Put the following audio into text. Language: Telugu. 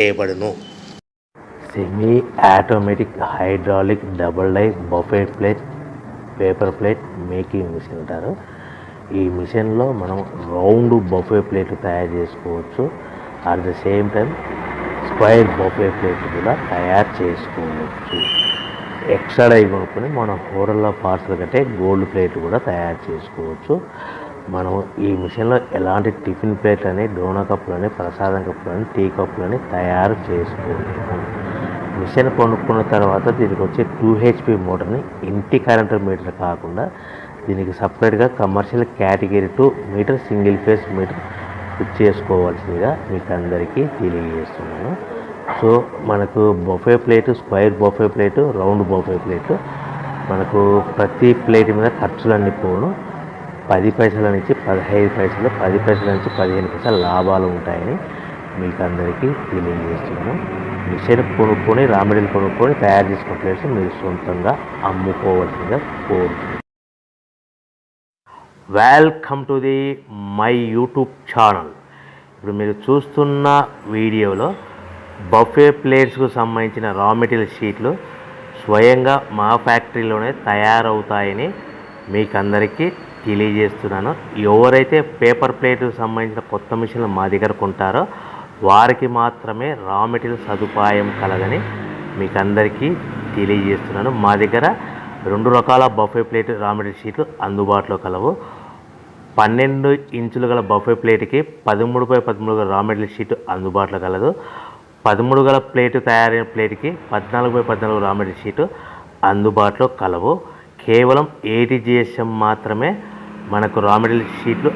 చేయబడును. Semi automatic hydraulic double die buffet plate paper plate making machine అంటారు. ఈ మిషన్లో మనం రౌండ్ బఫే ప్లేట్ తయారు చేసుకోవచ్చు. At the same time square buffet plate కూడా తయారు చేసుకోవచ్చు. ఎక్స్ట్రా డై కొనుక్కొని మనం హోటల్లో పార్సల్ కంటే గోల్డ్ ప్లేట్ కూడా తయారు చేసుకోవచ్చు. మనం ఈ మిషన్లో ఎలాంటి టిఫిన్ ప్లేట్ అని, డోనా కప్పులని, ప్రసాదం కప్పులని, టీ కప్పులని తయారు చేసుకోవచ్చు. మిషన్ కొనుక్కున్న తర్వాత దీనికి వచ్చే 2HP మోటార్ని ఇంటి కరెంటు మీటర్ కాకుండా దీనికి సపరేట్గా commercial category 2 meter single phase meter fit చేసుకోవాల్సిందిగా మీకు అందరికీ తెలియజేస్తున్నాను. సో మనకు buffet plate, square buffet plate, round buffet plate, మనకు ప్రతి ప్లేట్ మీద ఖర్చులన్నీ పోను 10 పైసల నుంచి 15 పైసలు, 10 పైసల నుంచి 15 పైసలు లాభాలు ఉంటాయని మీకు అందరికీ తెలియజేస్తున్నాను. మిషన్ కొనుక్కొని, రా మెటీరియల్ కొనుక్కొని తయారు చేసుకున్న ప్లేట్స్ మీరు సొంతంగా అమ్ముకోవాల్సిందిగా కోరుతున్నాను. Welcome to the my YouTube channel. ఇప్పుడు మీరు చూస్తున్న వీడియోలో బఫే ప్లేట్స్కు సంబంధించిన రా మెటీరియల్ షీట్లు స్వయంగా మా ఫ్యాక్టరీలోనే తయారవుతాయని మీకు అందరికీ తెలియజేస్తున్నాను. ఎవరైతే పేపర్ ప్లేట్కు సంబంధించిన కొత్త మిషన్లు మా దగ్గర కొంటారో వారికి మాత్రమే రా మెటీరియల్ సదుపాయం కలదని మీకు అందరికీ తెలియజేస్తున్నాను. మా దగ్గర 2 రకాల బఫే ప్లేట్ రా మెటీరియల్ షీట్లు అందుబాటులో కలవు. 12 ఇంచులు గల బఫే ప్లేట్కి 13x13 గల రా మెటీరియల్ షీట్ అందుబాటులో కలదు. 13 గల ప్లేటు తయారైన ప్లేట్కి 14x14 రా మెటీరియల్ షీటు అందుబాటులో కలవు. కేవలం ATGSM మాత్రమే మనకు రా మెటీరియల్ షీట్లు